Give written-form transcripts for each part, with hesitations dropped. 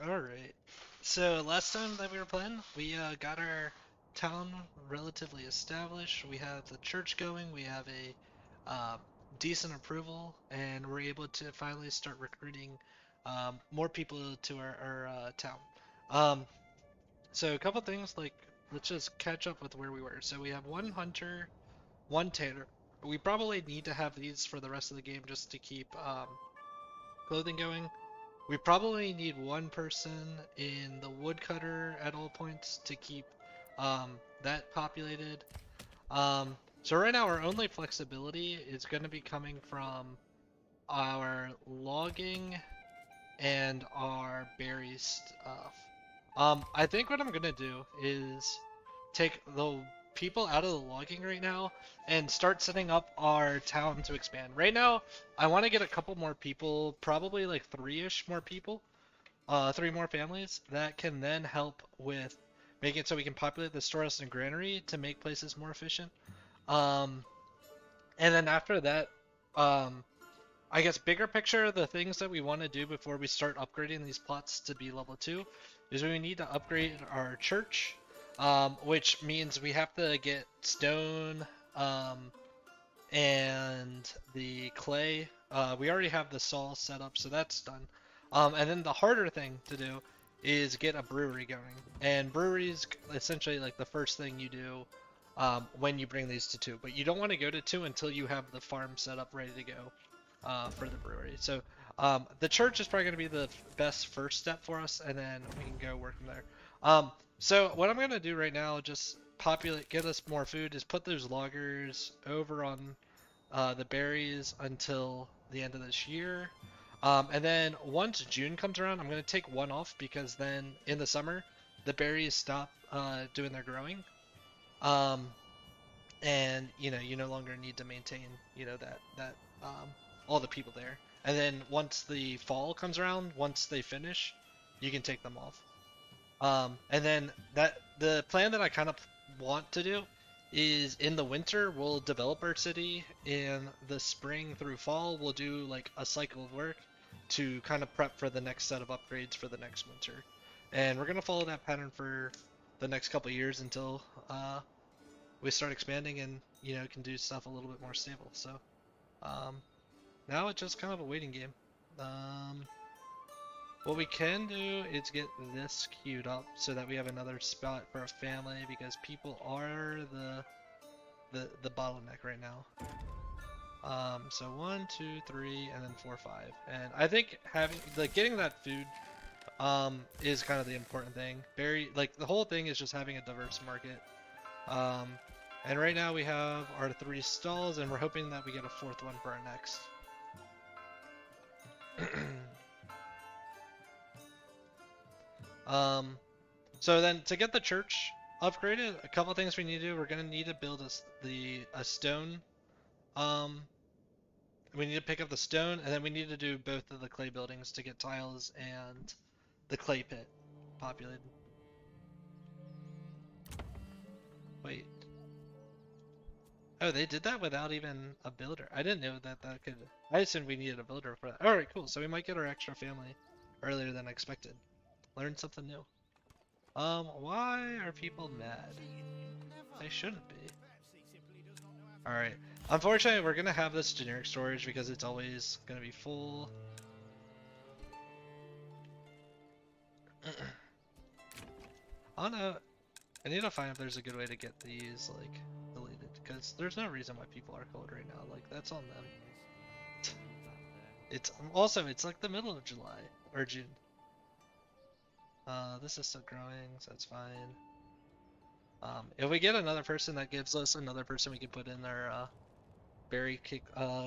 Alright. So last time that we were playing, we got our town relatively established. We have the church going. We have a decent approval, and we're able to finally start recruiting more people to our town. Um, so a couple things like let's just catch up with where we were. So we have one hunter, one tanner. We probably need to have these for the rest of the game just to keep clothing going. We probably need one person in the woodcutter at all points to keep that populated. So right now our only flexibility is going to be coming from our logging and our berry stuff. I think what I'm gonna do is take the people out of the logging right now and start setting up our town to expand. Right now, I want to get a couple more people, probably like three-ish more people, three more families that can then help with making it so we can populate the storehouse and granary to make places more efficient. Um, and then after that, um, I guess bigger picture, the things that we want to do before we start upgrading these plots to be level 2 is we need to upgrade our church, which means we have to get stone and the clay. We already have the saw set up, so that's done. And then the harder thing to do is get a brewery going. And breweries essentially like the first thing you do when you bring these to 2. But you don't want to go to 2 until you have the farm set up ready to go for the brewery. So the church is probably going to be the best first step for us, and then we can go work from there. So what I'm going to do right now, just get us more food, is put those loggers over on the berries until the end of this year. And then once June comes around, I'm going to take one off because then in the summer, the berries stop doing their growing. Um, and you no longer need to maintain that all the people there. And then once the fall comes around, once they finish, you can take them off. And then the plan that I kind of want to do is in the winter we'll develop our city. In the spring through fall we'll do like a cycle of work to kind of prep for the next set of upgrades for the next winter. And we're gonna follow that pattern for the next couple years until we start expanding and can do stuff a little bit more stable. So um, now it's just kind of a waiting game. Um, what we can do is get this queued up so that we have another spot for a family because people are the bottleneck right now. So 1, 2, 3, and then 4, 5, and I think getting that food is kind of the important thing. The whole thing is just having a diverse market. Um, and right now we have our 3 stalls, and we're hoping that we get a 4th one for our next. So then to get the church upgraded, a couple things we need to do. We're gonna need to build a stone. Um, we need to pick up the stone, and then we need to do both of the clay buildings to get tiles and the clay pit populated. Wait. Oh, they did that without even a builder. I didn't know that could. I assumed we needed a builder for that. All right, cool. So we might get our extra family earlier than expected. Learn something new. Why are people mad? They shouldn't be. Alright. Unfortunately, we're gonna have this generic storage because it's always gonna be full. I don't know. I need to find if there's a good way to get these, like, deleted. Because there's no reason why people are cold right now. Like, that's on them. It's like the middle of July. Or June. This is still growing, so that's fine. If we get another person that gives us another person we can put in our berry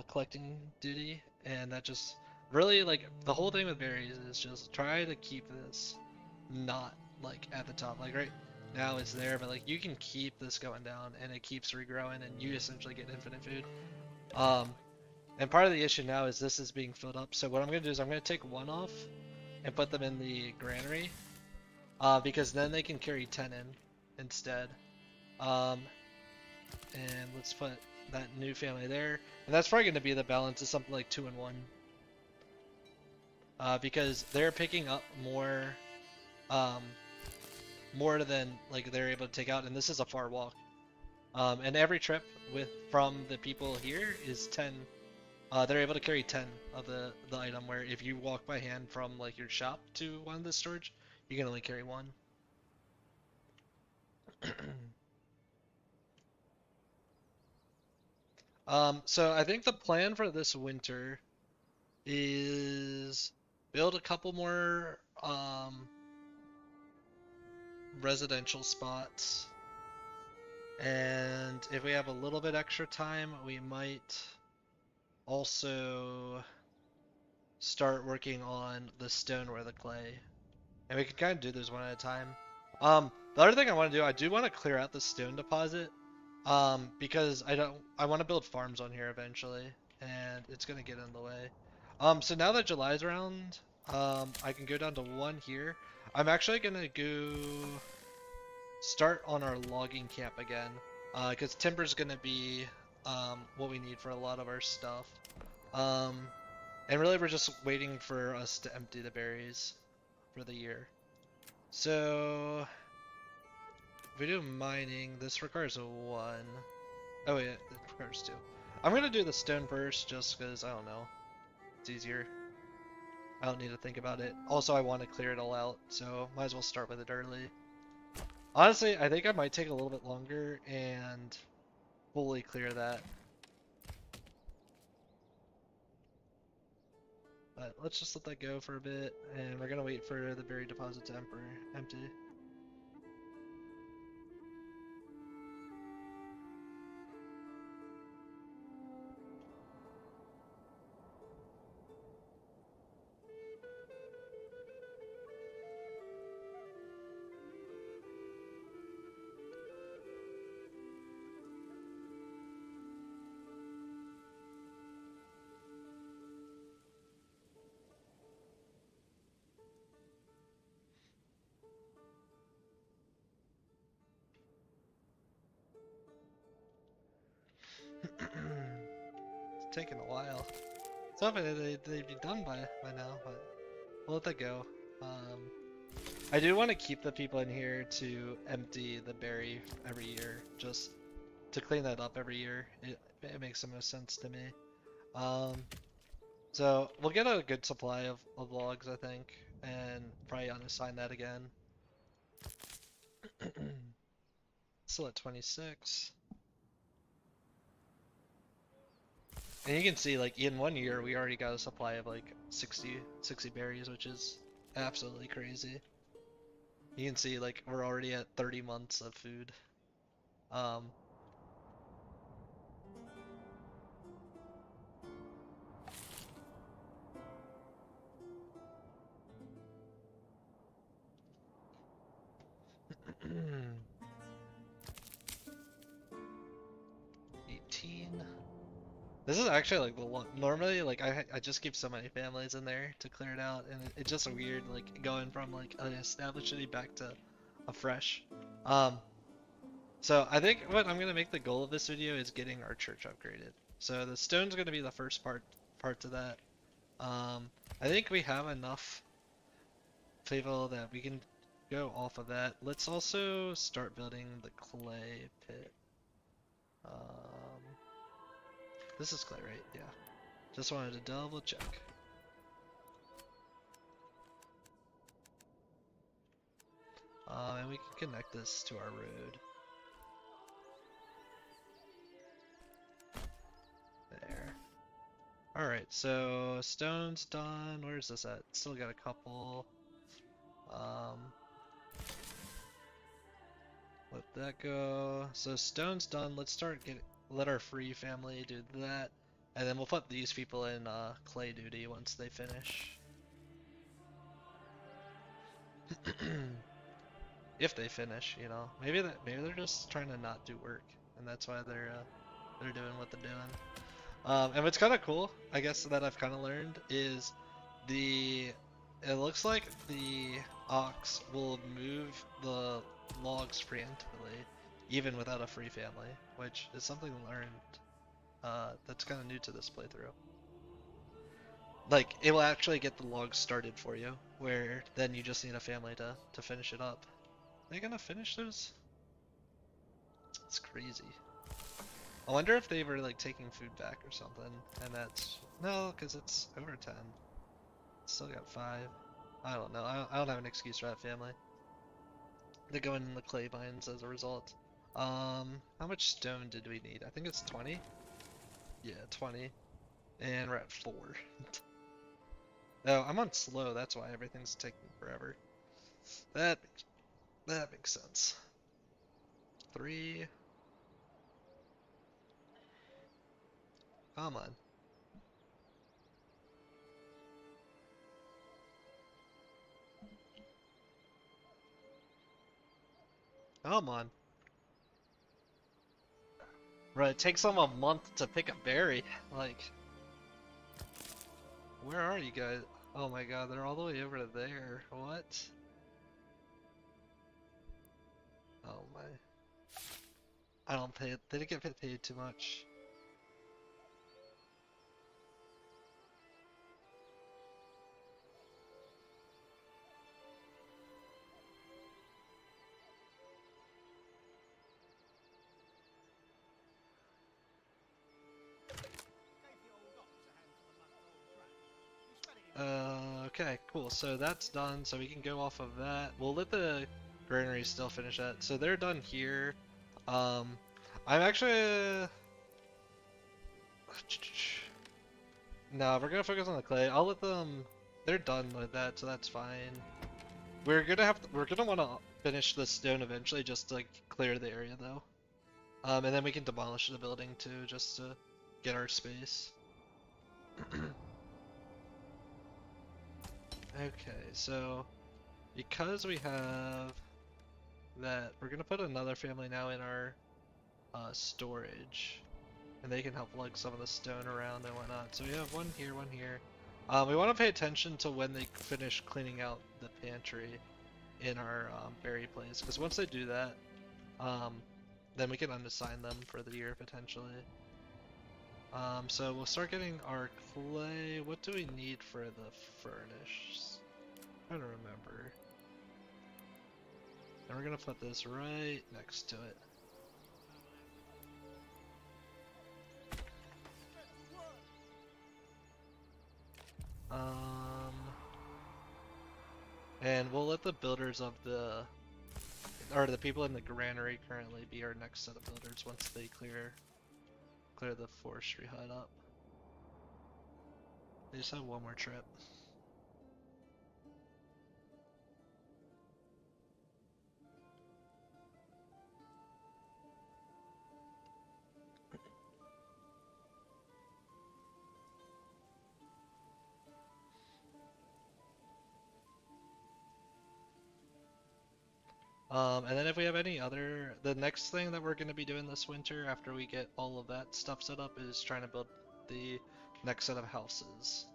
collecting duty, and that just really, like, the whole thing with berries is just try to keep this not like at the top. Like right now it's there, but like you can keep this going down and it keeps regrowing and you essentially get infinite food. Um, and part of the issue now is this is being filled up. So what I'm gonna do is I'm gonna take one off and put them in the granary, because then they can carry 10 in instead. Um, and let's put that new family there, and that's probably going to be the balance of something like 2 and 1. because they're picking up um, more than like they're able to take out, and this is a far walk. And every trip from the people here is 10. They're able to carry 10 of the item, where if you walk by hand from like your shop to one of the storage, you can only carry one. So I think the plan for this winter is build a couple more residential spots, and if we have a little bit extra time, we might also start working on the stone or the clay. And we can kind of do those one at a time. The other thing I want to do, I do want to clear out the stone deposit, because I want to build farms on here eventually, and it's gonna get in the way. So now that July's around, I can go down to 1 here. I'm actually gonna go start on our logging camp again, because timber's gonna be what we need for a lot of our stuff. And really we're just waiting for us to empty the berries for the year. So if we do mining, this requires a 1. Oh wait, it requires 2. I'm gonna do the stone first just because, I don't know, it's easier. I don't need to think about it. Also, I want to clear it all out, so might as well start with it early. Honestly, I think I might take a little bit longer and fully clear that. But let's just let that go for a bit, and we're gonna wait for the berry deposit to empty. It's taking a while. It's hoping they'd be done by now, but we'll let that go. I do want to keep the people in here to empty the berry every year, just to clean that up every year. It makes the most sense to me. So we'll get a good supply of logs, I think, and probably unassign that again. Still at 26. And you can see, like, in 1 year, we already got a supply of, like, 60 berries, which is absolutely crazy. You can see, like, we're already at 30 months of food. Hmm. 18. This is actually like the one. Normally, like I just keep so many families in there to clear it out, and it's just weird, like going from like an established city back to a fresh. Um, so I think what I'm gonna make the goal of this video is getting our church upgraded. So the stone's gonna be the first part to that. I think we have enough people that we can go off of that. Let's also start building the clay pit. This is clay, right? Yeah. Just wanted to double check. And we can connect this to our road. There. Alright, so stone's done. Where's this at? Still got a couple. Let that go. So stone's done. Let's let our free family do that. And then we'll put these people in clay duty once they finish. If they finish, you know. Maybe they're just trying to not do work, and that's why they're doing what they're doing. And what's kind of cool, I guess, that I've kind of learned is it looks like the ox will move the logs preemptively, even without a free family, which is something learned that's kind of new to this playthrough. Like, it will actually get the logs started for you, where then you just need a family to finish it up. Are they gonna finish those? It's crazy. I wonder if they were like taking food back or something, and that's no, because it's over 10. Still got 5. I don't know. I don't have an excuse for that family. They're going in the clay mines as a result. How much stone did we need? I think it's 20. Yeah, 20, and we're at 4. Oh, I'm on slow. That's why everything's taking forever. That that makes sense. 3. Come on. Come on. Right, it takes them a month to pick a berry. Like, where are you guys? Oh my god, they're all the way over there. What? Oh my. I don't pay. They didn't get paid too much. Okay, cool. So that's done. So we can go off of that. We'll let the granary still finish that. So they're done here. Um, I'm actually. No, we're gonna focus on the clay. I'll let them. They're done with that, so that's fine. We're gonna want to finish the stone eventually, just to like, clear the area though. And then we can demolish the building too, just to get our space. Okay, so because we have that, we're gonna put another family now in our storage, and they can help lug some of the stone around and whatnot. So we have one here, one here. We want to pay attention to when they finish cleaning out the pantry in our berry place, because once they do that, then we can unassign them for the year potentially. So we'll start getting our clay. What do we need for the furnace? I don't remember. And we're gonna put this right next to it. And we'll let the builders of or the people in the granary currently be our next set of builders once they clear the forestry hut up. They just have one more trip. And then if we have any other, the next thing that we're going to be doing this winter after we get all of that stuff set up is trying to build the next set of houses.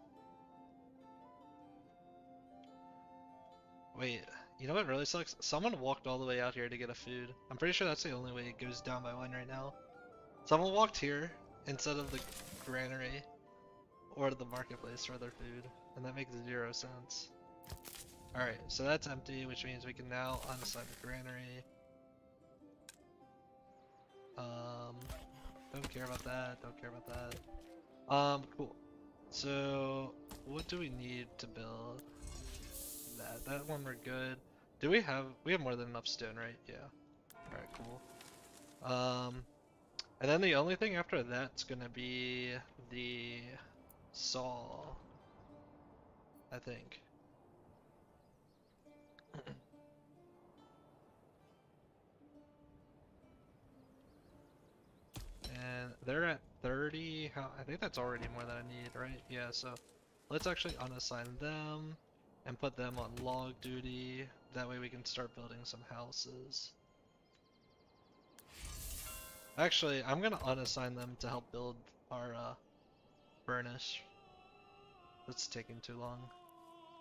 Wait, you know what really sucks? Someone walked all the way out here to get a food. I'm pretty sure that's the only way it goes down by 1 right now. Someone walked here instead of the granary or the marketplace for their food, and that makes 0 sense. Alright, so that's empty, which means we can now unassign the granary. Don't care about that, don't care about that. Cool. So, what do we need to build? That one we're good. We have more than enough stone, right? Yeah. Alright, cool. And then the only thing after that's gonna be the saw, I think. And they're at 30. I think that's already more than I need, right? Yeah, so let's actually unassign them and put them on log duty. That way we can start building some houses. Actually, I'm gonna unassign them to help build our furnace. That's taking too long.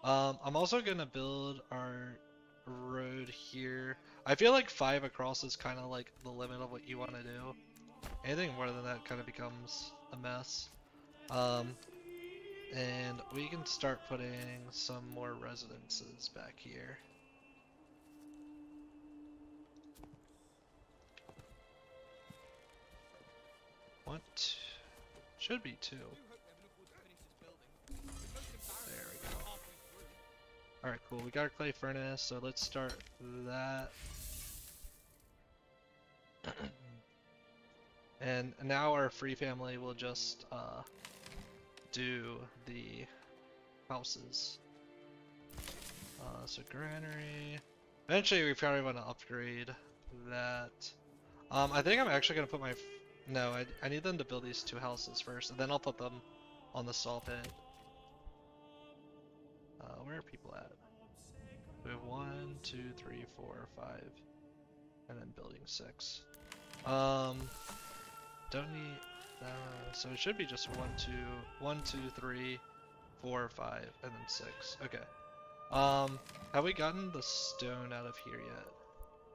I'm also gonna build our road here. I feel like 5 across is kind of like the limit of what you want to do. Anything more than that kind of becomes a mess. And we can start putting some more residences back here. What? Should be two. There we go. Alright, cool. We got our clay furnace, so let's start that. And now our free family will just do the houses. So granary. Eventually we probably want to upgrade that. I think I'm actually gonna put my no, I need them to build these two houses first, and then I'll put them on the saw pit. Where are people at? We have 1, 2, 3, 4, 5, and then building 6. Don't need. So it should be just 1, 2, 3, 4, 5, and then 6. Okay. Have we gotten the stone out of here yet?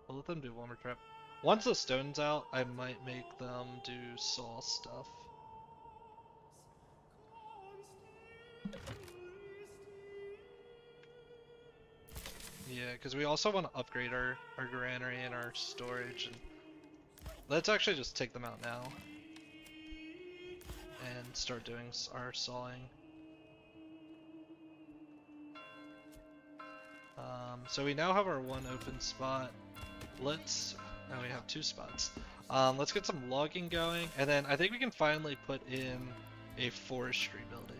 We'll let them do one more trip. Once the stone's out, I might make them do saw stuff. Yeah, because we also want to upgrade our granary and our storage. And let's actually just take them out now and start doing our sawing. So we now have our one open spot. Now we have 2 spots. Let's get some logging going, and then I think we can finally put in a forestry building.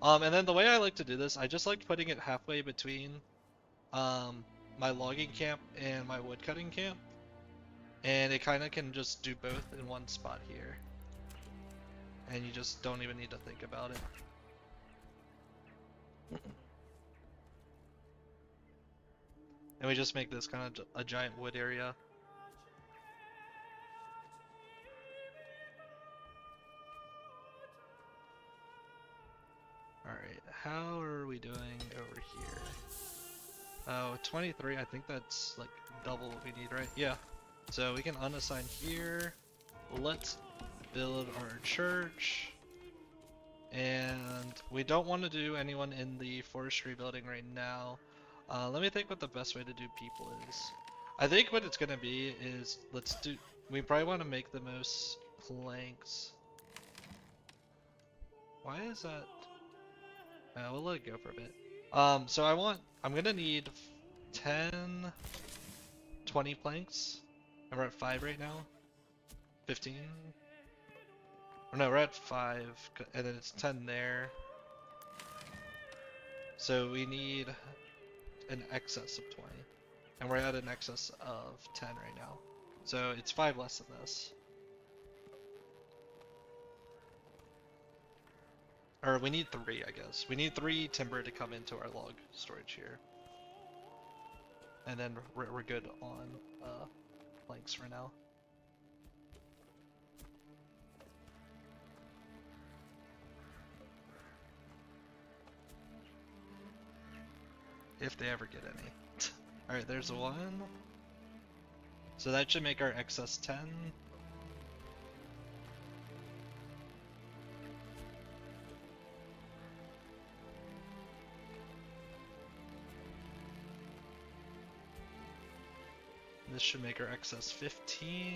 And then the way I like to do this, I just like putting it halfway between my logging camp and my woodcutting camp, and it kind of can just do both in one spot here, and you just don't even need to think about it. And we just make this kind of a giant wood area. Alright, how are we doing over here? Oh, 23, I think that's like double what we need, right? Yeah. So we can unassign here. Let's build our church. And we don't want to do anyone in the forestry building right now. Let me think what the best way to do people is. I think what it's gonna be is, we probably want to make the most planks. Why is that? We'll let it go for a bit. So I'm gonna need 10, 20 planks. And we're at 5 right now. 15? Or no, we're at 5, and then it's 10 there. So we need an excess of 20. And we're at an excess of 10 right now. So it's 5 less than this. Or we need 3, I guess. We need 3 timber to come into our log storage here. And then we're good on planks for now. If they ever get any. Alright, there's 1. So that should make our excess 10. This should make our excess 15.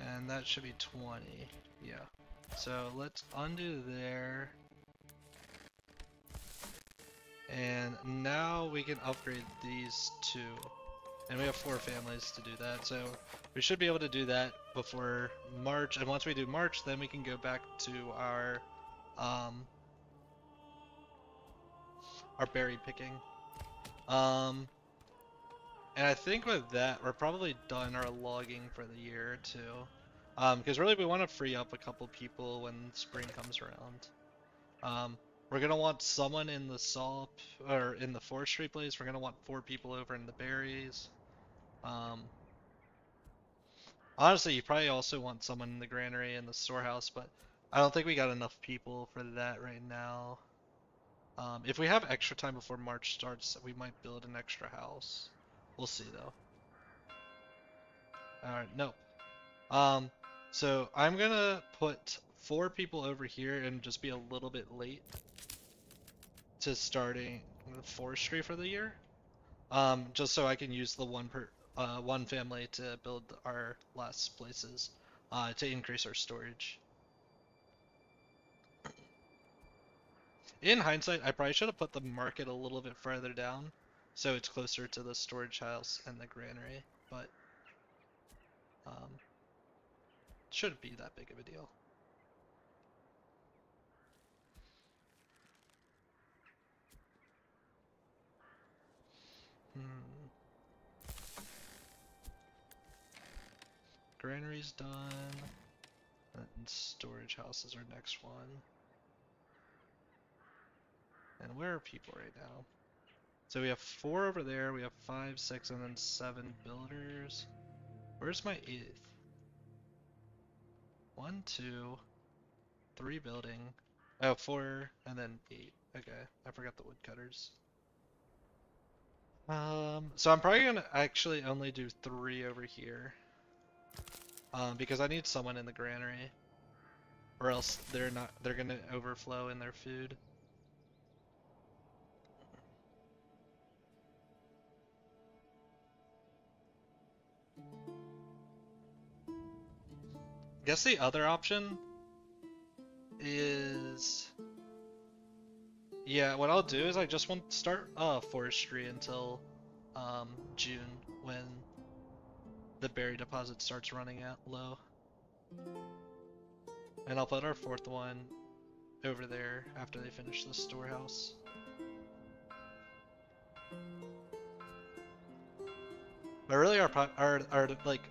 And that should be 20. Yeah. So let's undo there. And now we can upgrade these 2. And we have 4 families to do that. So we should be able to do that before March. And once we do March, then we can go back to our berry picking. And I think with that, we're probably done our logging for the year too. Because really we want to free up a couple people when spring comes around. We're gonna want someone in the or in the forestry place. We're gonna want 4 people over in the berries. Um, Honestly, you probably also want someone in the granary and the storehouse, but I don't think we got enough people for that right now. If we have extra time before March starts, we might build an extra house. We'll see though. Alright, nope. Um, so I'm gonna put 4 people over here and just be a little bit late to starting the forestry for the year. Just so I can use the one family to build our last places, to increase our storage. In hindsight, I probably should have put the market a little bit further down, so it's closer to the storage house and the granary, but um, shouldn't be that big of a deal. Hmm. Granary's done, and storage house is our next one. And where are people right now? So we have 4 over there, we have 5, 6, and then 7 builders. Where's my 8th? 1, 2, 3 building. Oh, 4, and then 8. Okay, I forgot the woodcutters. So I'm probably gonna actually only do 3 over here. Because I need someone in the granary. Or else they're gonna overflow in their food. Guess the other option is, yeah, what I'll do is I just won't start forestry until June, when the berry deposit starts running out low. And I'll put our 4th one over there after they finish the storehouse. But really our like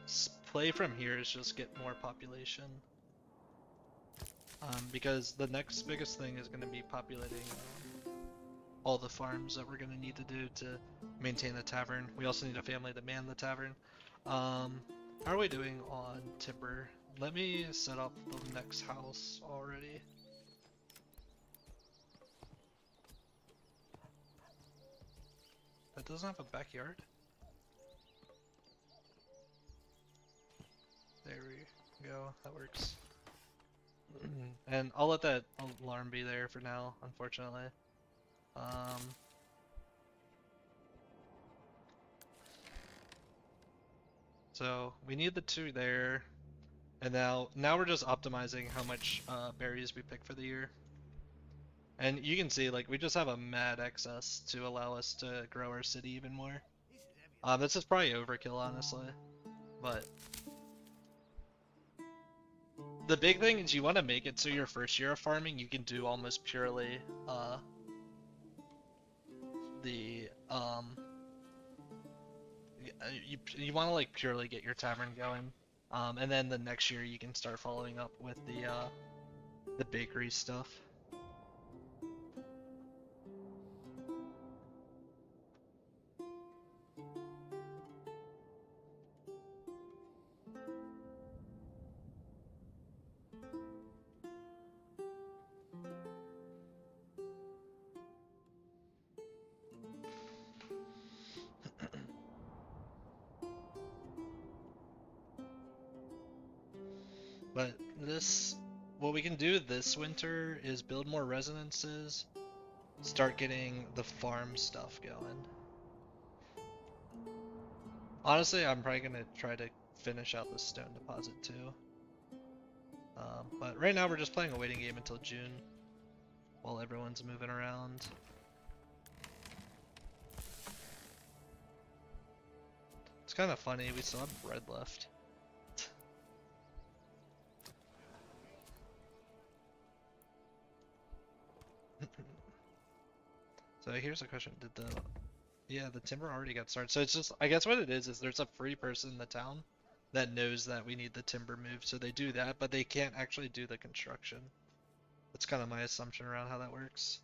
play from here is just get more population. Because the next biggest thing is going to be populating all the farms that we're going to need to do to maintain the tavern. We also need a family to man the tavern. How are we doing on timber? Let me set up the next house already. That doesn't have a backyard? There we go, that works. And I'll let that alarm be there for now, unfortunately. So we need the 2 there, and now we're just optimizing how much berries we pick for the year. And you can see, like, we just have a mad excess to allow us to grow our city even more. This is probably overkill, honestly, but the big thing is you want to make it so your first year of farming you can do almost purely the you want to like purely get your tavern going, and then the next year you can start following up with the bakery stuff. But what we can do this winter is build more residences, start getting the farm stuff going. Honestly, I'm probably gonna try to finish out the stone deposit too. But right now we're just playing a waiting game until June, while everyone's moving around. It's kind of funny, we still have bread left. So here's a question, yeah, the timber already got started. So it's just, I guess what it is there's a free person in the town that knows that we need the timber moved, so they do that, but they can't actually do the construction. That's kind of my assumption around how that works.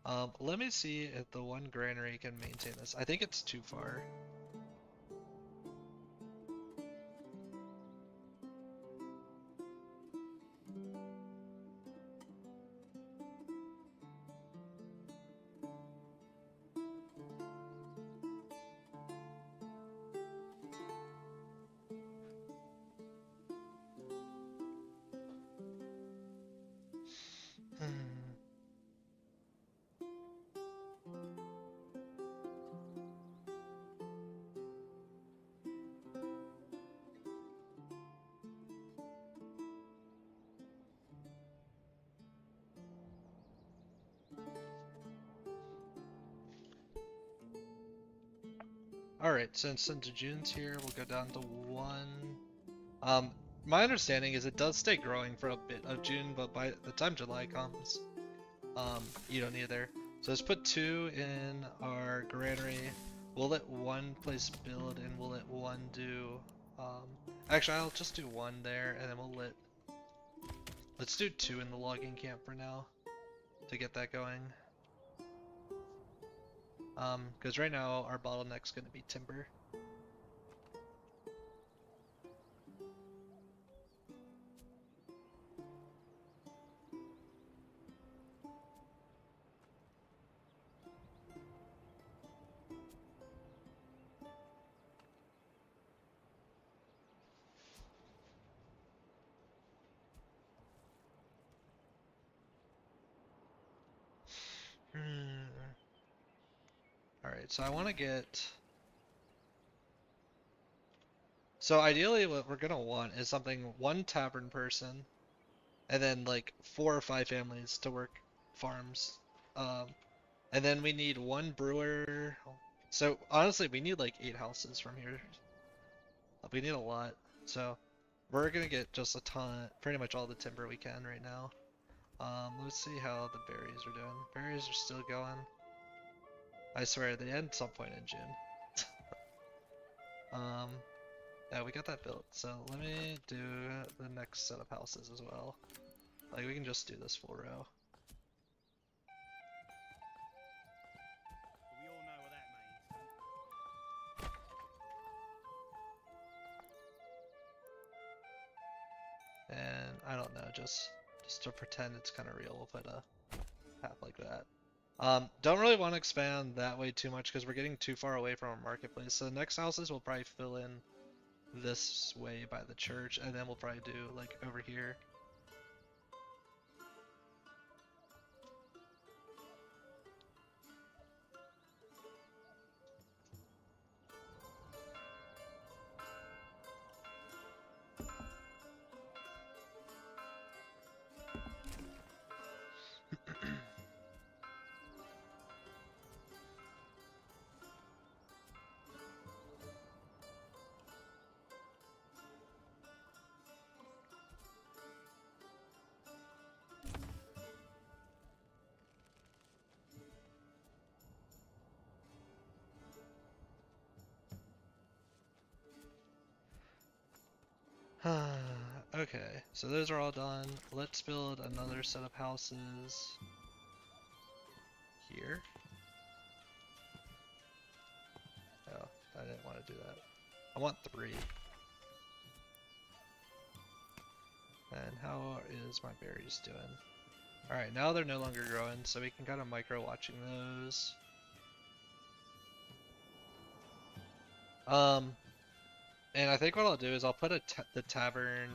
Let me see if the one granary can maintain this. I think it's too far. Hmm. Alright, since June's here, we'll go down to 1. Um, my understanding is it does stay growing for a bit of June, but by the time July comes, you don't need it there. So let's put 2 in our granary. We'll let 1 place build, and we'll let 1 do, actually I'll just do 1 there, and then let's do 2 in the logging camp for now, to get that going. Because right now our bottleneck's gonna be timber. Alright, so I want to get... So ideally what we're gonna want is something 1 tavern person, and then like 4 or 5 families to work farms. Um, and then we need 1 brewer. So honestly, we need like 8 houses from here. We need a lot. So we're gonna get just a ton, pretty much all the timber we can right now. Let's see how the berries are doing. Berries are still going. I swear they end some point in June. Um, yeah, we got that built. So let me do the next set of houses as well. Like we can just do this full row. We all know what that means. And I don't know, just to pretend it's kind of real, we'll put a path like that. Don't really want to expand that way too much because we're getting too far away from our marketplace. So the next houses will probably fill in this way by the church, and then we'll probably do like over here. Okay, so those are all done. Let's build another set of houses here. Oh, I didn't want to do that. I want 3. And how is my berries doing? Alright, now they're no longer growing, so we can kind of micro watching those. And I think what I'll do is I'll put the tavern.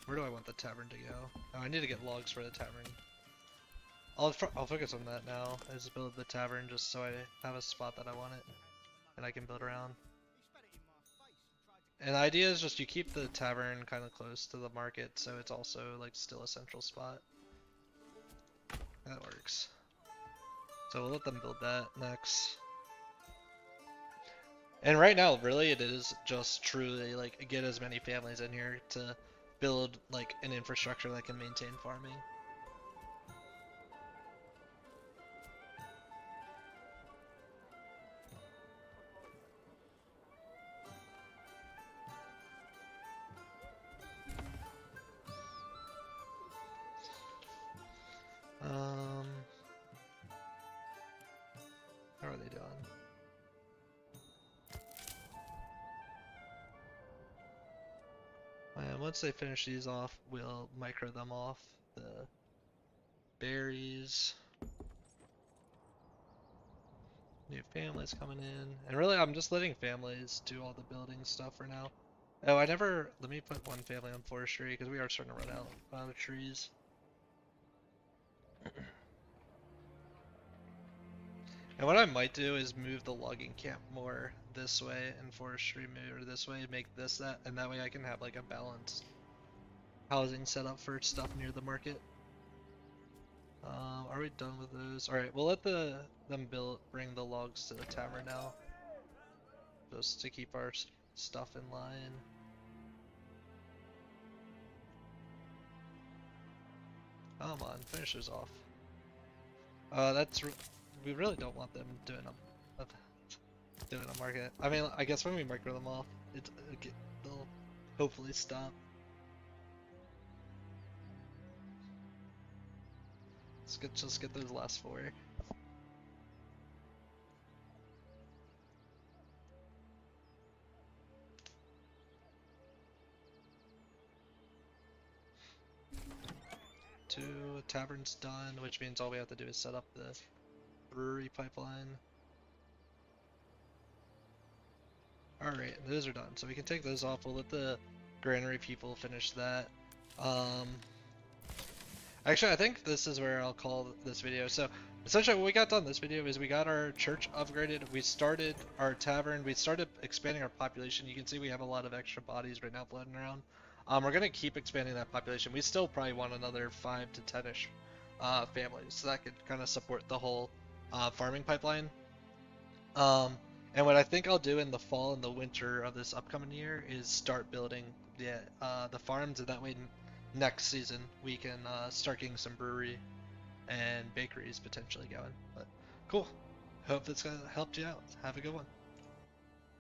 Where do I want the tavern to go? Oh, I need to get logs for the tavern. I'll focus on that now. I just build the tavern just so I have a spot that I want it, and I can build around. And the idea is just you keep the tavern kind of close to the market, so it's also like still a central spot. That works. So we'll let them build that next. And right now, really, it is just truly like get as many families in here to build like an infrastructure that can maintain farming. Um, they doing? And once they finish these off, we'll micro them off. The berries. New families coming in. And really, I'm just letting families do all the building stuff for now. Oh, let me put one family on forestry, because we are starting to run out of trees. And what I might do is move the logging camp more this way and forestry more this way, make this that, and that way I can have like a balanced housing set up for stuff near the market. Are we done with those? Alright, we'll let them bring the logs to the tavern now. Just to keep our stuff in line. Come on, finish those off. We really don't want them doing a market. I mean, I guess when we micro them off, they'll hopefully stop. Just get those last 4. Tavern's done, which means all we have to do is set up the brewery pipeline. Alright, those are done. So we can take those off. We'll let the granary people finish that. Actually, I think this is where I'll call this video. So essentially what we got done this video is we got our church upgraded. We started our tavern. We started expanding our population. You can see we have a lot of extra bodies right now floating around. We're going to keep expanding that population. We still probably want another 5 to 10-ish families. So that could kind of support the whole farming pipeline. And what I think I'll do in the fall and the winter of this upcoming year is start building the farms, and that way next season we can start getting some brewery and bakeries potentially going. But cool. Hope that's helped you out. Have a good one.